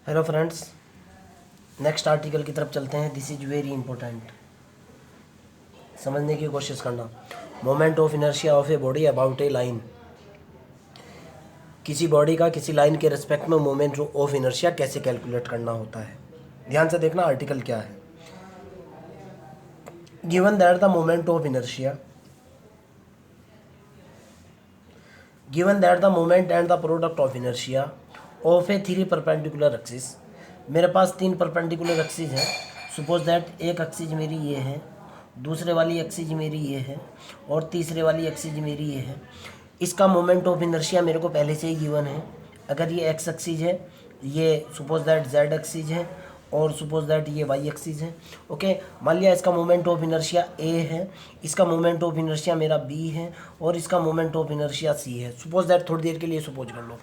Hello friends, next article की तरफ चलते हैं। दिस इज वेरी इंपॉर्टेंट, समझने की कोशिश करना। Moment of inertia of a body about A line. किसी बॉडी का किसी लाइन के रिस्पेक्ट में मोमेंट ऑफ इनर्शिया कैसे कैलकुलेट करना होता है। ध्यान से देखना आर्टिकल क्या है। Given that the moment of inertia given that the moment and the product of inertia of A three perpendicular axis. मेरे पास तीन परपेंडिकुलर एक्सिस हैं। सपोज दैट एक एक्सिस मेरी ये है, दूसरे वाली एक्सिस मेरी ये है और तीसरे वाली एक्सिस मेरी ये है। इसका मोमेंट ऑफ इनर्शिया मेरे को पहले से ही गिवन है। अगर ये एक्स एक्सिस है, ये सपोज दैट जेड एक्सिस है और सपोज दैट ये वाई एक्सिस है। ओके, मान लिया इसका मोमेंट ऑफ इनर्शिया ए है, इसका मोमेंट ऑफ इनर्शिया मेरा बी है और इसका मोमेंट ऑफ इनर्शिया सी है। सपोज दैट थोड़ी देर के लिए सपोज कर लो।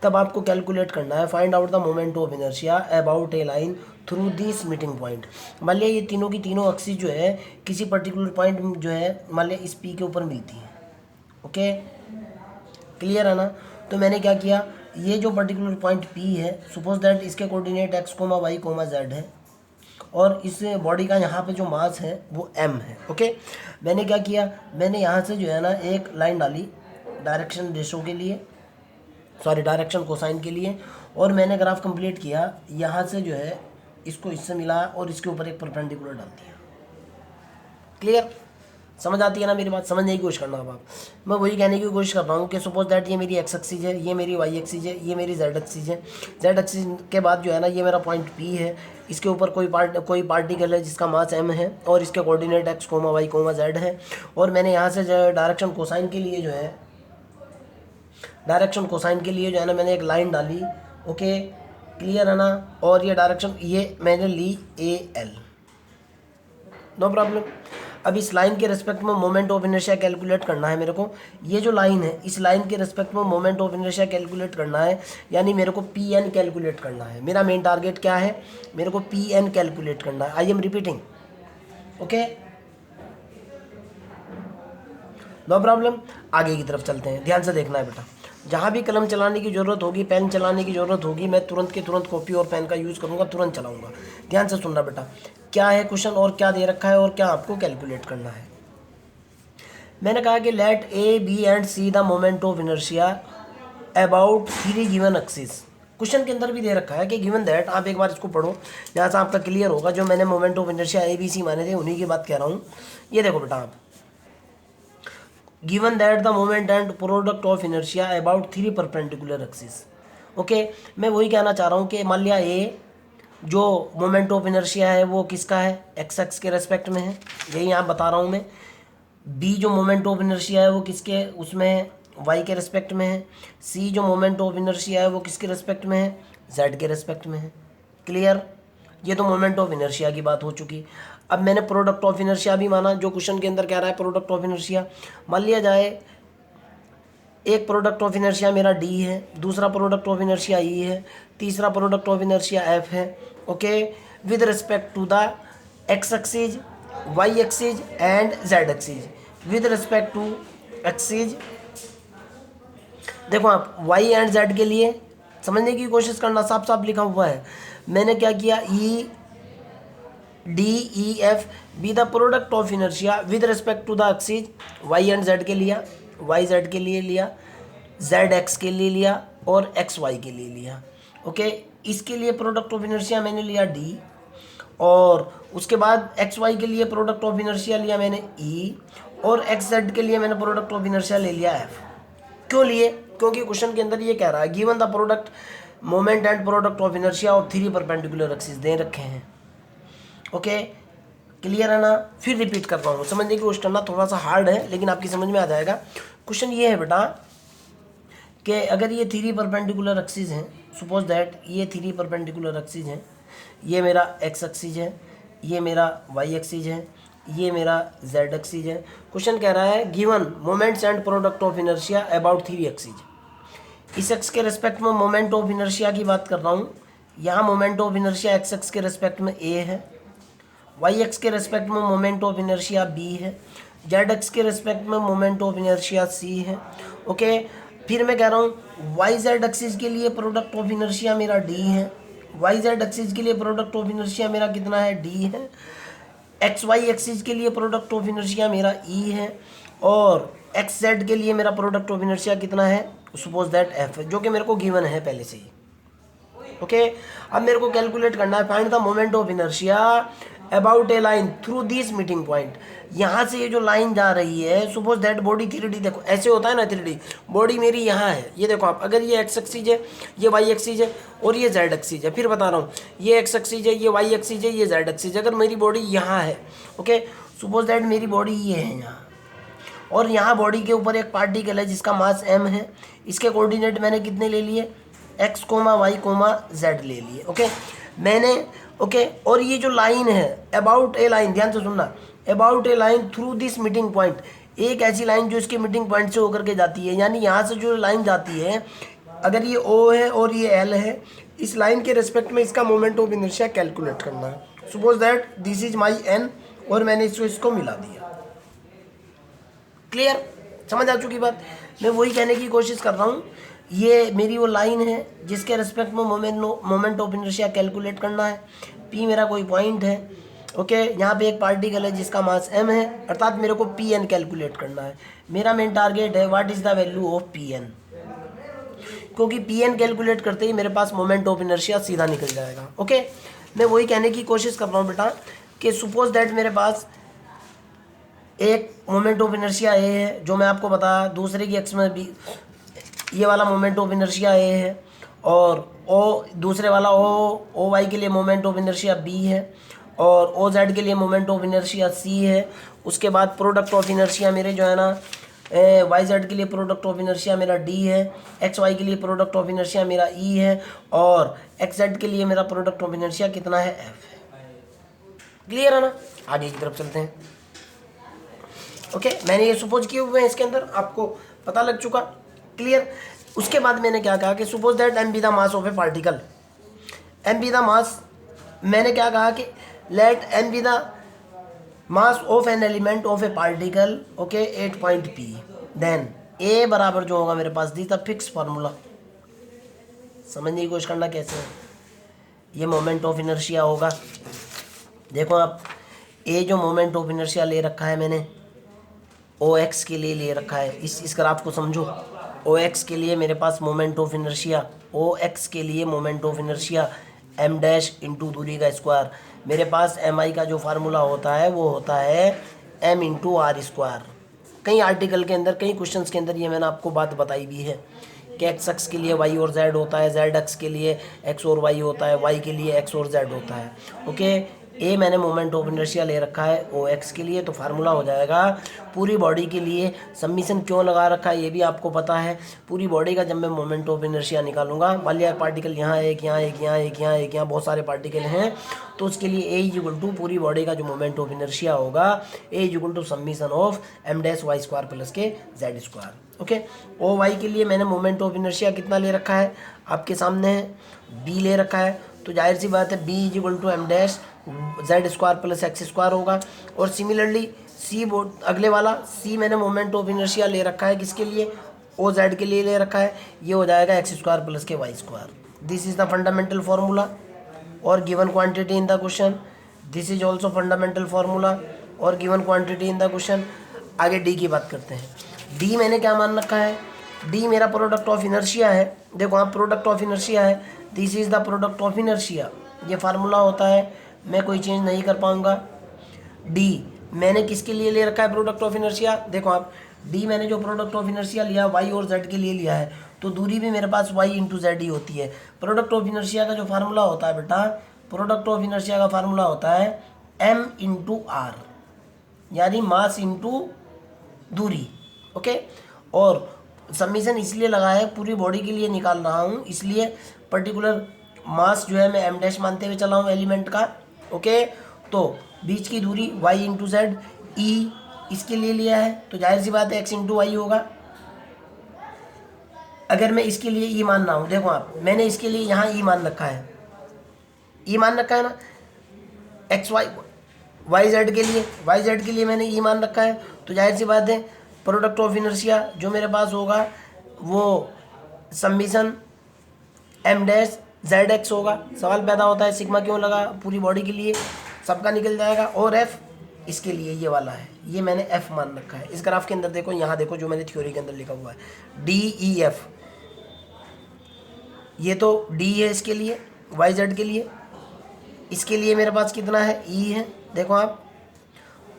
तब आपको कैलकुलेट करना है find out the moment of inertia about A line through this meeting point. मान लिया ये तीनों की तीनों एक्सिस जो है किसी पर्टिकुलर पॉइंट जो है मान लिया इस पी के ऊपर मिलती है। ओके, क्लियर है ना। तो मैंने क्या किया, ये जो पर्टिकुलर पॉइंट पी है, सपोज दैट इसके coordinate x comma y comma z है और इस बॉडी का यहाँ पे जो मास है वो m है। ओके, मैंने क्या किया, मैंने यहाँ से जो है ना एक लाइन डाली डायरेक्शन रेशो के लिए, सॉरी डायरेक्शन कोसाइन के लिए, और मैंने ग्राफ कंप्लीट किया। यहाँ से जो है इसको इससे मिला और इसके ऊपर एक परपेंडिकुलर डाल दिया। क्लियर, समझ आती है ना मेरी बात। समझने की कोशिश करना। अब आप, मैं वही कहने की कोशिश कर रहा हूँ कि सपोज दैट ये मेरी एक्स एक्सिस है, ये मेरी वाई एक्सिस है, ये मेरी जेड एक्सिस है। जेड एक्सिस के बाद जो है ना ये मेरा पॉइंट पी है, इसके ऊपर कोई पार्टिकल है जिसका मास एम है और इसके coordinate x comma y comma z है। और मैंने यहाँ से जो है डायरेक्शन कोसाइन के लिए जो है ना मैंने एक लाइन डाली। ओके, क्लियर है ना। और ये डायरेक्शन ये मैंने ली ए एल, नो प्रॉब्लम। अब इस लाइन के रिस्पेक्ट में मोमेंट ऑफ इनर्शिया कैलकुलेट करना है मेरे को। ये जो लाइन है इस लाइन के रिस्पेक्ट में मोमेंट ऑफ इनर्शिया कैलकुलेट करना है, यानी मेरे को पी एन कैलकुलेट करना है। मेरा मेन टारगेट क्या है, मेरे को पी एन कैलकुलेट करना है। I am repeating, okay, no problem. आगे की तरफ चलते हैं, ध्यान से देखना है बेटा। जहाँ भी कलम चलाने की ज़रूरत होगी, पेन चलाने की ज़रूरत होगी, मैं तुरंत के तुरंत कॉपी और पेन का यूज़ करूँगा, तुरंत चलाऊँगा। ध्यान से सुनना बेटा, क्या है क्वेश्चन और क्या दे रखा है और क्या आपको कैलकुलेट करना है। मैंने कहा कि let A B and C the moment of inertia about three given axis. Question के अंदर भी दे रखा है कि गिवन दैट, आप एक बार इसको पढ़ो, यहाँ से आपका क्लियर होगा। जो मैंने moment of inertia A B C माने थे उन्हीं की बात कह रहा हूँ। ये देखो बेटा, आप given that the moment and product of inertia about three perpendicular axis। Okay, मैं वही कहना चाह रहा हूँ कि मान लिया ए जो मोमेंट ऑफ इनर्शिया है वो किसका है, एक्स एक्स के रेस्पेक्ट में है, यही यहाँ बता रहा हूँ मैं। बी जो मोमेंट ऑफ इनर्शिया है वो किसके उसमें है, वाई के रेस्पेक्ट में है। सी जो मोमेंट ऑफ इनर्शिया है वो किसके रेस्पेक्ट में है, जेड के रेस्पेक्ट में है। क्लियर, ये तो मोमेंट ऑफ इनर्शिया की बात हो चुकी। अब मैंने प्रोडक्ट ऑफ इनर्शिया भी माना, जो क्वेश्चन के अंदर कह रहा है प्रोडक्ट ऑफ इनर्शिया। मान लिया जाए एक प्रोडक्ट ऑफ इनर्शिया मेरा डी है, दूसरा प्रोडक्ट ऑफ इनर्शिया ई है, तीसरा प्रोडक्ट ऑफ इनर्शिया एफ है। Okay, with respect to the x axis, y axis and z axis. With respect to axis, देखो आप वाई एंड जेड के लिए समझने की कोशिश करना, साफ साफ लिखा हुआ है। मैंने क्या किया, E D E F be the product of inertia with respect to the axis, y and z के लिया, वाई जेड के लिए लिया, जेड एक्स के लिए लिया और एक्स वाई के लिए लिया। ओके, इसके लिए प्रोडक्ट ऑफ इनर्शिया मैंने लिया डी, और उसके बाद एक्स वाई के लिए प्रोडक्ट ऑफ इनर्शिया लिया मैंने ई, और एक्स जेड के लिए मैंने प्रोडक्ट ऑफ इनर्शिया ले लिया एफ। क्यों लिए, क्योंकि क्वेश्चन के अंदर ये कह रहा है given the product moment and product of inertia और थ्री परपेंडिकुलर एक्सिस दे रखे हैं। ओके, क्लियर है ना। फिर रिपीट कर रहा हूँ, समझने की कोशिश करना, थोड़ा सा हार्ड है लेकिन आपकी समझ में आ जाएगा। क्वेश्चन ये है बेटा कि अगर ये थ्री परपेंडिकुलर एक्सिस हैं, सपोज दैट ये थ्री परपेंडिकुलर एक्सिस हैं, ये मेरा एक्स एक्सिस है, ये मेरा वाई एक्सिस है, ये मेरा जेड एक्सिस है। क्वेश्चन कह रहा है given moments and product of inertia about three axis. इस एक्स के रेस्पेक्ट में मोमेंट ऑफ इनर्शिया की बात कर रहा हूँ। यहाँ moment of inertia x x के रेस्पेक्ट में ए है, वाई एक्स के रेस्पेक्ट में मोमेंट ऑफ इनर्शिया बी है, जेड एक्स के रेस्पेक्ट में मोमेंट ऑफ इनर्शिया सी है। ओके, फिर मैं कह रहा हूँ वाई जेड एक्सिस के लिए प्रोडक्ट ऑफ इनर्शिया मेरा डी है, वाई जेड एक्सिस के लिए प्रोडक्ट ऑफ इनर्शिया मेरा कितना है, डी है। एक्स वाई एक्सिस के लिए प्रोडक्ट ऑफ इनर्शिया मेरा ई है, और एक्स जेड के लिए मेरा प्रोडक्ट ऑफ इनर्शिया कितना है, सपोज दैट एफ है, जो कि मेरे को गिवन है पहले से ही। ओके अब मेरे को कैलकुलेट करना है, find the moment of inertia about A line through this meeting point. यहाँ से ये जो लाइन जा रही है, सपोज दैट बॉडी 3D, देखो ऐसे होता है ना 3D, बॉडी मेरी यहाँ है, ये देखो आप, अगर ये एक्स एक्सिस है, ये वाई एक्सिस है, और ये जेड एक्सिस है, फिर बता रहा हूँ, ये एक्स एक्सिस है, ये वाई एक्सिस है, ये जेड एक्सिस है, अगर मेरी बॉडी यहाँ है, ओके, सपोज दैट मेरी बॉडी ये है यहाँ, और यहाँ बॉडी के ऊपर एक पार्टिकल है जिसका मास m है, इसके कोऑर्डिनेट मैंने कितने ले लिए, x, y, z ले लिए। ओके मैंने, ओके और ये जो लाइन है अबाउट ए लाइन, ध्यान से सुनना, about A line through this meeting point, एक ऐसी लाइन जो इसके मीटिंग पॉइंट से होकर के जाती है, यानी यहाँ से जो लाइन जाती है, अगर ये O है और ये L है, इस लाइन के रेस्पेक्ट में इसका मोमेंट ऑफ इनर्शिया कैलकुलेट करना है। Suppose that this is my n, और मैंने इसको मिला दिया। क्लियर, समझ आ चुकी बात। मैं वही कहने की कोशिश कर रहा हूँ, ये मेरी वो लाइन है जिसके रेस्पेक्ट में मोमेंट ऑफ इनर्शिया कैलकुलेट करना है। P मेरा कोई पॉइंट है, ओके यहाँ पे एक पार्टिकल है जिसका मास m है, अर्थात मेरे को Pn कैलकुलेट करना है। मेरा मेन टारगेट है what is the value of Pn, क्योंकि Pn कैलकुलेट करते ही मेरे पास मोमेंट ऑफ इनर्शिया सीधा निकल जाएगा। ओके मैं वही कहने की कोशिश कर रहा हूँ बेटा कि सपोज दैट मेरे पास एक मोमेंट ऑफ इनर्शिया ए है जो मैं आपको बताया, दूसरे की एक्स में भी ये वाला मोमेंट ऑफ इनर्शिया ए है, और दूसरे वाला ओ वाई के लिए मोमेंट ऑफ इनर्शिया बी है, और ओ जेड के लिए मोमेंट ऑफ इनर्शिया सी है। उसके बाद प्रोडक्ट ऑफ इनर्शिया मेरे जो है ना वाई जेड के लिए प्रोडक्ट ऑफ इनर्शिया मेरा डी है, एक्स वाई के लिए प्रोडक्ट ऑफ इनर्शिया मेरा ई है, और एक्स जेड के लिए मेरा प्रोडक्ट ऑफ इनर्शिया कितना है, एफ है। क्लियर है ना, आगे की तरफ चलते हैं। ओके मैंने ये सपोज किए हुए हैं, इसके अंदर आपको पता लग चुका। क्लियर, उसके बाद मैंने क्या कहा कि suppose that M be the mass of a particle, M be the mass, मैंने क्या कहा कि let M be the mass of an element of a particle, okay at point P, then A बराबर जो होगा मेरे पास, दी द फिक्स फार्मूला। समझने की कोशिश करना कैसे है, ये मोमेंट ऑफ इनर्शिया होगा। देखो आप, ए जो मोमेंट ऑफ इनर्शिया ले रखा है मैंने, ओ एक्स के लिए ले रखा है, इस ग्राफ को समझो। ओ एक्स के लिए मेरे पास moment of inertia, O X के लिए moment of inertia M dash into दूरी का स्क्वायर। मेरे पास एम आई का जो फार्मूला होता है वो होता है एम इंटू आर स्क्वायर। कई आर्टिकल के अंदर, कई क्वेश्चंस के अंदर ये मैंने आपको बात बताई भी है कि एक्स एक्स के लिए वाई और जेड होता है, जेड एक्स के लिए एक्स और वाई होता है, वाई के लिए एक्स और जेड होता है। ओके ए मैंने मोमेंट ऑफ इनर्शिया ले रखा है ओ एक्स के लिए, तो फार्मूला हो जाएगा पूरी बॉडी के लिए। सबमिशन क्यों लगा रखा है ये भी आपको पता है। पूरी बॉडी का जब मैं मोमेंट ऑफ इनर्शिया निकालूंगा, मान लिया पार्टिकल यहाँ एक, यहाँ एक, यहाँ एक, यहाँ एक, यहाँ बहुत सारे पार्टिकल हैं, तो उसके लिए ए इज इक्वल टू पूरी बॉडी का जो मोमेंट ऑफ इनर्शिया होगा, A is equal to submission of M dash Y square plus के Z square. Okay O Y के लिए मैंने मोमेंट ऑफ इनर्शिया कितना ले रखा है, आपके सामने है, बी ले रखा है, तो जाहिर सी बात है B is equal to M dash z square plus x square होगा। और सिमिलरली सी बोर्ड अगले वाला, सी मैंने मोमेंट ऑफ इनर्शिया ले रखा है किसके लिए, ओ जेड के लिए ले रखा है, ये हो जाएगा एक्स स्क्वायर प्लस के Y square. This is the fundamental formula और given quantity in the question. This is also fundamental formula और given quantity in the question. आगे डी की बात करते हैं। डी मैंने क्या मान रखा है, डी मेरा प्रोडक्ट ऑफ इनर्शिया है। देखो आप, प्रोडक्ट ऑफ इनर्शिया है, this is the product of inertia, ये फार्मूला होता है, मैं कोई चेंज नहीं कर पाऊंगा। डी मैंने किसके लिए ले रखा है प्रोडक्ट ऑफ इनर्शिया, देखो आप, डी मैंने जो प्रोडक्ट ऑफ इनर्शिया लिया वाई और जेड के लिए लिया है, तो दूरी भी मेरे पास वाई इंटू जेड ही होती है। प्रोडक्ट ऑफ इनर्शिया का जो फार्मूला होता है बेटा, प्रोडक्ट ऑफ इनर्शिया का फार्मूला होता है एम इंटू आर, यानी मास इंटू दूरी। ओके और सबमिशन इसलिए लगा है, पूरी बॉडी के लिए निकाल रहा हूँ, इसलिए पर्टिकुलर मास जो है मैं एम डैश मानते हुए चला हूँ एलिमेंट का। ओके तो बीच की दूरी y इंटू जेड, ई इसके लिए लिया है, तो जाहिर सी बात है x इंटू वाई होगा। अगर मैं इसके लिए ई मान रहा हूँ, देखो आप, मैंने इसके लिए यहाँ ई मान रखा है, ई मान रखा है ना, एक्स वाई जेड के लिए मैंने ई मान रखा है, तो जाहिर सी बात है प्रोडक्ट ऑफ इनर्शिया जो मेरे पास होगा वो submission M dash z x होगा। सवाल पैदा होता है सिग्मा क्यों लगा पूरी बॉडी के लिए, सबका निकल जाएगा। और एफ इसके लिए ये वाला है, ये मैंने एफ मान रखा है। इस ग्राफ के अंदर देखो, यहाँ देखो जो मैंने थ्योरी के अंदर लिखा हुआ है डी ई एफ, ये तो डी है इसके लिए, वाई जेड के लिए। इसके लिए मेरे पास कितना है, ई है। देखो आप,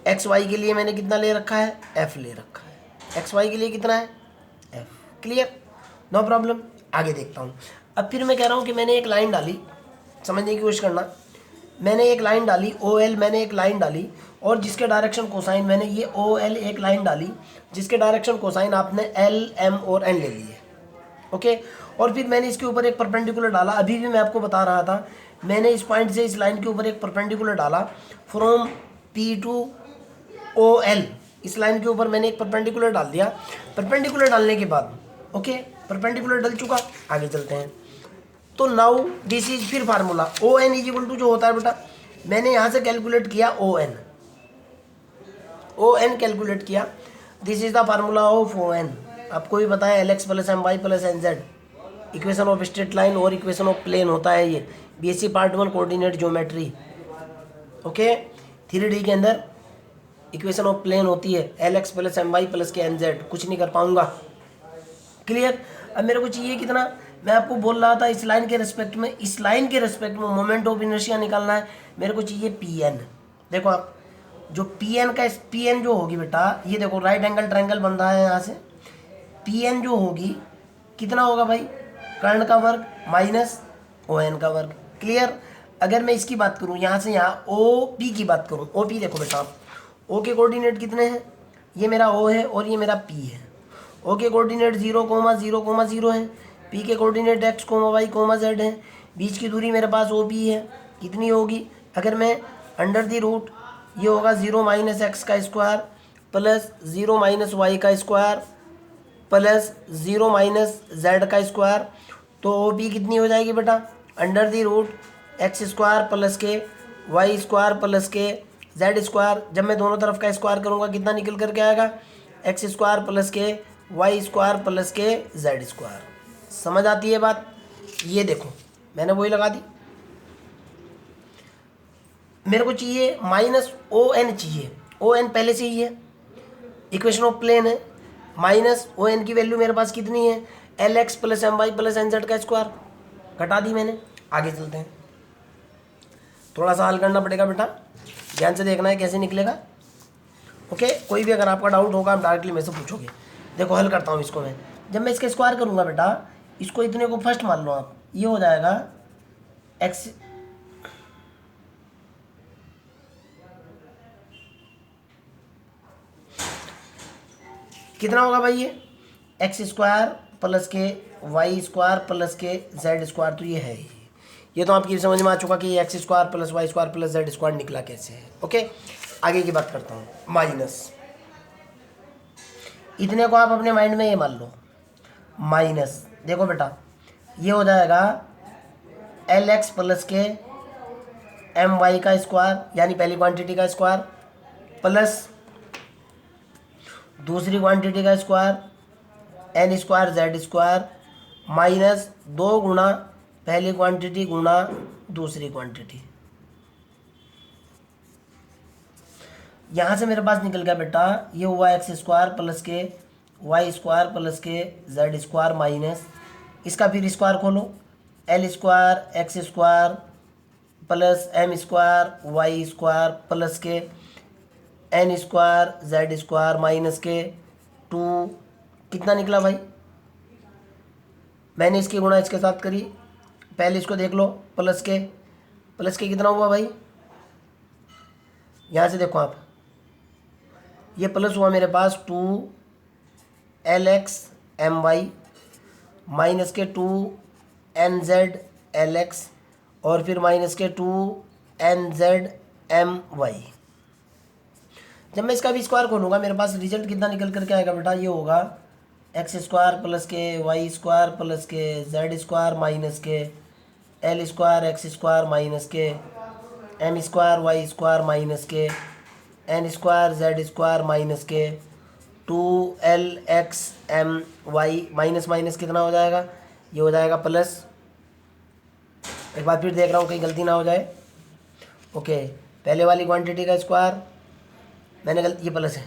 एक्स वाई के लिए मैंने कितना ले रखा है, एफ ले रखा है। एक्स वाई के लिए कितना है, एफ। Clear, no problem. आगे देखता हूँ। अब फिर मैं कह रहा हूँ कि मैंने एक लाइन डाली, समझने की कोशिश करना। मैंने एक लाइन डाली ओ एल, मैंने एक लाइन डाली, और जिसके डायरेक्शन कोसाइन मैंने ये ओ एल एक लाइन डाली, जिसके डायरेक्शन कोसाइन आपने एल एम और एन ले लिए। ओके, और फिर मैंने इसके ऊपर एक परपेंडिकुलर डाला। अभी भी मैं आपको बता रहा था, मैंने इस पॉइंट से इस लाइन के ऊपर एक परपेंडिकुलर डाला from P to O L. इस लाइन के ऊपर मैंने एक परपेंडिकुलर डाल दिया। परपेंडिकुलर डालने के बाद ओके, परपेंडिकुलर डल चुका, आगे चलते हैं। तो नाउ दिस इज फिर formula O N is equal to जो होता है बेटा, मैंने यहाँ से कैलकुलेट किया ओ एन कैलकुलेट किया। This is the formula of O N. आपको भी पता है L x plus M y plus N z, equation of straight line और इक्वेशन ऑफ प्लेन होता है ये, BSc part 1 coordinate geometry. Okay, 3D के अंदर इक्वेशन ऑफ प्लेन होती है L x plus M y plus के एन जेड, कुछ नहीं कर पाऊंगा। क्लियर। अब मेरे को चाहिए कितना, मैं आपको बोल रहा था इस लाइन के रिस्पेक्ट में, इस लाइन के रिस्पेक्ट में मोमेंट ऑफ इनर्शिया निकालना है। मेरे को चाहिए पी एन। देखो आप, जो पी एन का पी एन जो होगी बेटा, ये देखो राइट एंगल ट्रायंगल बन रहा है यहाँ से। पी एन जो होगी कितना होगा भाई, कर्ण का वर्ग माइनस ओ एन का वर्ग। क्लियर। अगर मैं इसकी बात करूँ यहाँ से यहाँ ओ पी की बात करूँ, ओ पी देखो बेटा, ओ के कोऑर्डिनेट कितने हैं, ये मेरा ओ है और ये मेरा पी है। ओ के कोऑर्डिनेट 0,0,0 है, पी के कोऑर्डिनेट x, y, z है। बीच की दूरी मेरे पास ओ पी है, कितनी होगी, अगर मैं अंडर दी रूट, ये होगा 0 माइनस एक्स का स्क्वायर प्लस 0 माइनस वाई का स्क्वायर प्लस 0 माइनस जेड का स्क्वायर। तो ओ पी कितनी हो जाएगी बेटा, under the root x square plus के वाई स्क्वायर प्लस के जेड स्क्वायर। जब मैं दोनों तरफ का स्क्वायर करूँगा कितना निकल करके आएगा, एक्स स्क्वायर प्लस के वाई स्क्वायर प्लस के जेड स्क्वायर। समझ आती है बात। ये देखो मैंने वही लगा दी। मेरे को चाहिए माइनस ओ एन, चाहिए ओ एन पहले से ही है, इक्वेशन ऑफ प्लेन है। माइनस ओ एन की वैल्यू मेरे पास कितनी है, L x plus M y plus N z का स्क्वायर, घटा दी मैंने। आगे चलते हैं, थोड़ा सा हल करना पड़ेगा बेटा, ध्यान से देखना है कैसे निकलेगा। ओके, कोई भी अगर आपका डाउट होगा आप डायरेक्टली मेरे से पूछोगे। देखो हल करता हूँ इसको मैं। जब मैं इसका स्क्वायर करूँगा बेटा, इसको इतने को फर्स्ट मान लो आप, ये हो जाएगा एक्स, कितना होगा भाई, ये एक्स स्क्वायर प्लस के वाई स्क्वायर प्लस के जेड स्क्वायर। तो ये है ही, ये तो आपकी समझ में आ चुका कि x square plus y square plus z square निकला कैसे है। ओके, आगे की बात करता हूँ। माइनस, इतने को आप अपने माइंड में ये मान लो, माइनस देखो बेटा, ये हो जाएगा एल एक्स प्लस के एम वाई का स्क्वायर, यानी पहली क्वांटिटी का स्क्वायर, प्लस दूसरी क्वांटिटी का square n square Z square, minus 2 गुना पहली क्वांटिटी गुना दूसरी क्वांटिटी। यहाँ से मेरे पास निकल गया बेटा, ये हुआ एक्स स्क्वायर प्लस के वाई स्क्वायर प्लस के जेड स्क्वायर माइनस, इसका फिर स्क्वायर खोलो, L square x square plus M square Y square plus के N square Z square minus के 2, कितना निकला भाई, मैंने इसकी गुणा इसके साथ करी, पहले इसको देख लो, प्लस के कितना हुआ भाई, यहाँ से देखो आप, ये प्लस हुआ मेरे पास 2 l x m y minus के 2 एन जेड एल एक्स और फिर माइनस के 2 एन जेड एम वाई। जब मैं इसका भी स्क्वायर खोलूँगा मेरे पास रिजल्ट कितना निकल करके आएगा बेटा, ये होगा एक्स स्क्वायर प्लस के वाई स्क्वायर प्लस के Z square minus k l square x square minus k m square Y square minus k N square Z square minus k 2l x m y, minus minus कितना हो जाएगा, ये हो जाएगा plus, एक बार फिर देख रहा हूँ कहीं गलती ना हो जाए। ओके, पहले वाली क्वांटिटी का स्क्वायर मैंने गलती, ये प्लस है,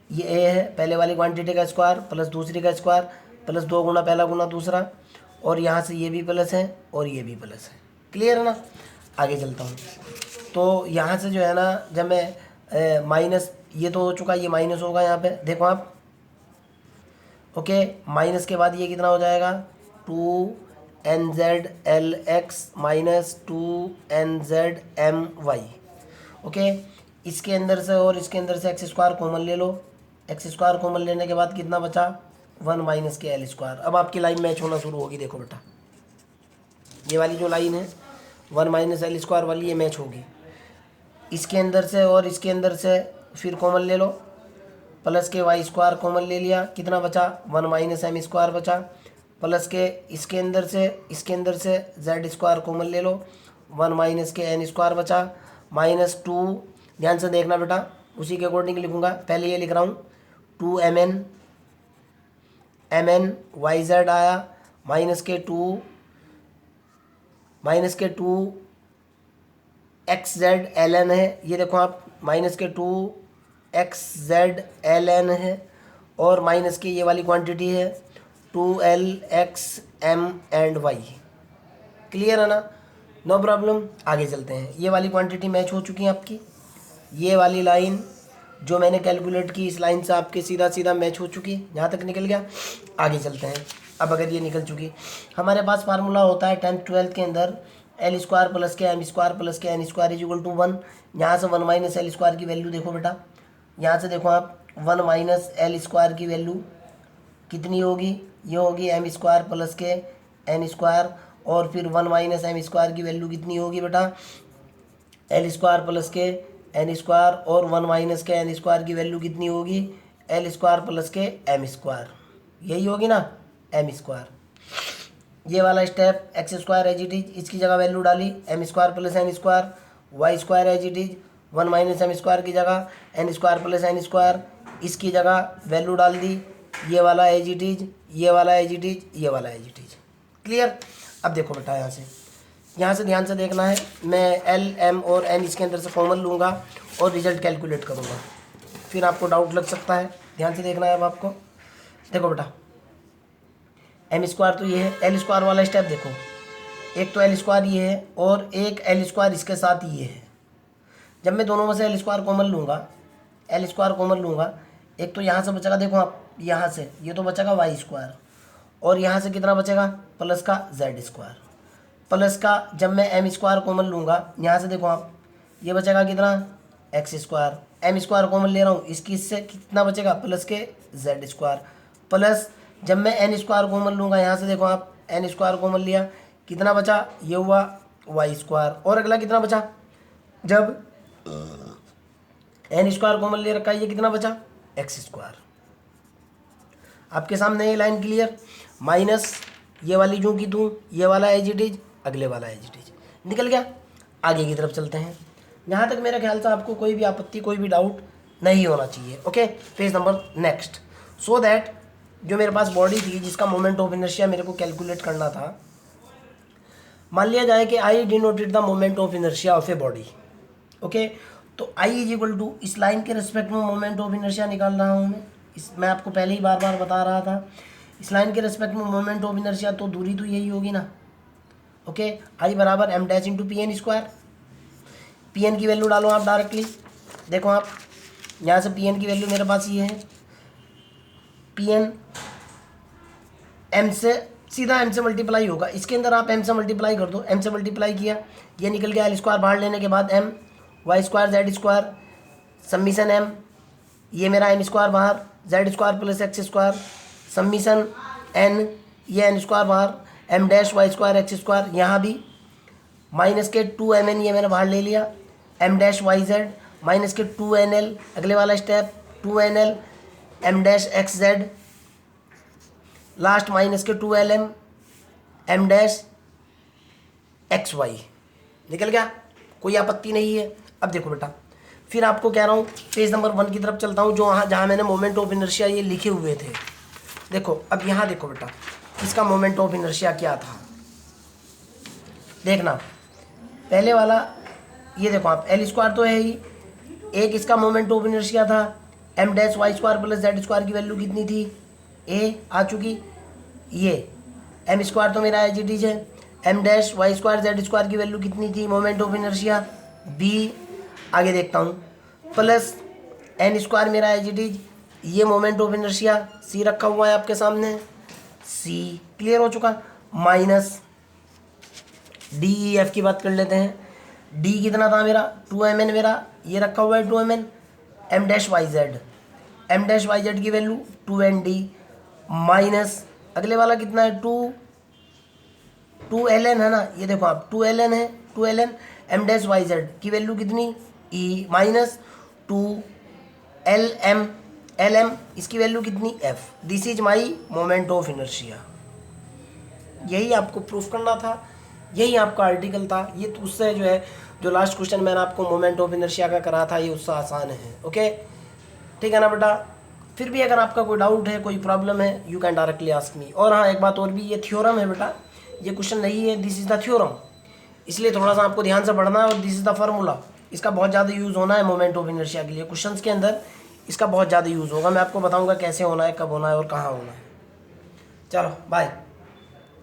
ये ए है, पहले वाली क्वांटिटी का स्क्वायर प्लस दूसरी का स्क्वायर प्लस 2 गुना पहला गुना दूसरा, और यहाँ से ये भी प्लस है और ये भी प्लस है। क्लियर है ना? आगे चलता हूँ। तो यहाँ से जो है ना, जब मैं माइनस, ये तो हो चुका, ये माइनस होगा यहाँ पे, देखो आप। ओके, माइनस के बाद ये कितना हो जाएगा, 2nzlx माइनस 2nzmy। ओके, इसके अंदर से और इसके अंदर से एक्स स्क्वायर कॉमन ले लो। एक्स स्क्वायर कॉमन लेने के बाद कितना बचा, 1 माइनस के एल स्क्वायर। अब आपकी लाइन मैच होना शुरू होगी। देखो बेटा, ये वाली जो लाइन है 1 माइनस एल स्क्वायर वाली, ये मैच होगी। इसके अंदर से और इसके अंदर से फिर कॉमन ले लो, प्लस के वाई स्क्वायर कॉमन ले लिया, कितना बचा, 1 माइनस एम स्क्वायर बचा, प्लस के इसके अंदर से जेड स्क्वायर कॉमन ले लो, 1 माइनस के एन स्क्वायर बचा, माइनस 2, ध्यान से देखना बेटा, उसी के अकॉर्डिंग लिखूंगा। पहले ये लिख रहा हूँ 2mn वाई जेड आया, माइनस के 2 एक्स जेड एल एन है, ये देखो आप, माइनस के 2 एक्स जेड एल एन है, और माइनस की ये वाली क्वांटिटी है 2l x m and y। Clear है ना? No problem. आगे चलते हैं। ये वाली क्वांटिटी मैच हो चुकी है आपकी, ये वाली लाइन जो मैंने कैलकुलेट की, इस लाइन से आपके सीधा सीधा मैच हो चुकी है। यहाँ तक निकल गया। आगे चलते हैं। अब अगर ये निकल चुकी, हमारे पास फार्मूला होता है 10th 12th के अंदर, एल स्क्वायर प्लस के एम स्क्वायर प्लस के N square is equal to 1। यहाँ से 1 माइनस एल स्क्वायर की वैल्यू देखो बेटा, यहाँ से देखो आप, 1 माइनस एल स्क्वायर की वैल्यू कितनी होगी, ये होगी एम स्क्वायर प्लस के एन स्क्वायर, और फिर 1 माइनस एम स्क्वायर की वैल्यू कितनी होगी बेटा, एल स्क्वायर प्लस के एन स्क्वायर, और 1 माइनस के एन स्क्वायर की वैल्यू कितनी होगी, एल स्क्वायर प्लस के एम स्क्वायर, यही होगी ना, एम स्क्वायर। ये वाला step, x square as it is, इसकी जगह वैल्यू डाली, m square plus n square, Y square as it is, 1 minus m square की जगह n square plus n square, इसकी जगह वैल्यू डाल दी, ये वाला एज इट इज, ये वाला एज इट इज, ये वाला एज इट इज। क्लियर? अब देखो बेटा, यहाँ से ध्यान से देखना है, मैं एल एम और एन इसके अंदर से कॉमन लूँगा और रिजल्ट कैलकुलेट करूँगा, फिर आपको डाउट लग सकता है। ध्यान से देखना है अब आपको। देखो बेटा, एम स्क्वायर तो ये है, एल स्क्वायर वाला स्टेप देखो, एक तो एल स्क्वायर ये है और एक एल स्क्वायर इसके साथ ये है। जब मैं दोनों में से एल स्क्वायर कॉमन लूँगा, एक तो यहाँ से बचेगा, देखो आप, यहाँ से ये तो बचेगा वाई स्क्वायर, और यहाँ से कितना बचेगा, प्लस का जेड स्क्वायर, प्लस का जब मैं एम स्क्वायर कॉमन लूँगा, यहाँ से देखो आप, ये बचेगा कितना, x square, m square common ले रहा हूँ, इसकी इससे कितना बचेगा, प्लस के जेड स्क्वायर, प्लस जब मैं एन स्क्वायर कॉमन लूँगा, यहाँ से देखो आप, एन स्क्वायर कॉमन लिया, कितना बचा, ये हुआ वाई स्क्वायर, और अगला कितना बचा, जब एन स्क्वायर कॉमन ले रखा है, ये कितना बचा, एक्स स्क्वायर। आपके सामने ये लाइन क्लियर, माइनस ये वाली जो की तू, ये वाला एज इट इज, अगले वाला एज इट इज, निकल गया। आगे की तरफ चलते हैं। यहाँ तक मेरे ख्याल से आपको कोई भी आपत्ति, कोई भी डाउट नहीं होना चाहिए। Okay, page number next. So that जो मेरे पास बॉडी थी जिसका मोमेंट ऑफ इनर्शिया मेरे को कैलकुलेट करना था, मान लिया जाए कि I denoted the moment of inertia of a body. Okay, तो आई इज इक्वल टू, इस लाइन के रिस्पेक्ट में मोमेंट ऑफ इनर्शिया निकाल रहा हूँ मैं आपको पहले ही बार बार बता रहा था, इस लाइन के रिस्पेक्ट में मोमेंट ऑफ इनर्शिया, तो दूरी तो यही होगी ना। ओके, आई बराबर m dash into p n square. P n की वैल्यू डालो आप डायरेक्टली, देखो आप, यहाँ से पी एन की वैल्यू मेरे पास ये है, पी एन एम से सीधा एम से मल्टीप्लाई होगा, इसके अंदर आप एम से मल्टीप्लाई कर दो, एम से मल्टीप्लाई किया, ये निकल गया एल स्क्वायर, बाहर लेने के बाद m, y square Z square, summation m, ये मेरा एम स्क्वायर बाहर, z square plus x square, summation n, ये एन स्क्वायर बाहर, m dash Y square x square, यहाँ भी माइनस के 2mn, ये मैंने बाहर ले लिया, m dash y z, minus के 2nl, अगले वाला step 2nl, m dash x z, last minus के 2lm, M dash x Y, निकल गया, कोई आपत्ति नहीं है। अब देखो बेटा, फिर आपको कह रहा हूँ पेज नंबर 1 की तरफ चलता हूँ, जो जहाँ मैंने मोमेंट ऑफ इनर्शिया ये लिखे हुए थे। देखो अब यहाँ देखो बेटा, इसका मोमेंट ऑफ इनर्शिया क्या था, देखना पहले वाला, ये देखो आप एल स्क्वायर तो है ही, एक इसका मोमेंट ऑफ इनर्शिया था m dash Y square plus z square की वैल्यू कितनी थी, ए आ चुकी। ये एम स्क्वायर तो मेरा एज इट इज है, m dash Y square Z square की वैल्यू कितनी थी मोमेंट ऑफ इनर्शिया, बी। आगे देखता हूँ प्लस एन स्क्वायर मेरा एज इट इज, ये मोमेंट ऑफ इनर्शिया सी रखा हुआ है आपके सामने, सी क्लियर हो चुका। माइनस डी ई एफ की बात कर लेते हैं, डी कितना था मेरा 2mn, मेरा ये रखा हुआ है 2mn, m dash y z की वैल्यू 2nd माइनस अगले वाला कितना है 2ln है ना, ये देखो आप 2ln है, 2ln m dash y z की वैल्यू कितनी ई माइनस 2lm इसकी वैल्यू कितनी F. This is my moment of inertia. यही आपको प्रूफ करना था, यही आपका आर्टिकल था। ये तो उससे जो है, जो लास्ट क्वेश्चन मैंने आपको मोमेंट ऑफ इनर्शिया का करा था, ये उससे आसान है। ओके ठीक है ना बेटा। फिर भी अगर आपका कोई डाउट है, कोई प्रॉब्लम है, you can directly ask me. और हाँ एक बात और भी, ये थ्योरम है बेटा, ये क्वेश्चन नहीं है, दिस इज़ द थ्योरम, इसलिए थोड़ा सा आपको ध्यान से पढ़ना है। और दिस इज़ द फार्मूला, इसका बहुत ज़्यादा यूज़ होना है मोमेंट ऑफ इनर्शिया के लिए, क्वेश्चंस के अंदर इसका बहुत ज़्यादा यूज़ होगा। मैं आपको बताऊँगा कैसे होना है, कब होना है और कहाँ होना है। चलो बाय।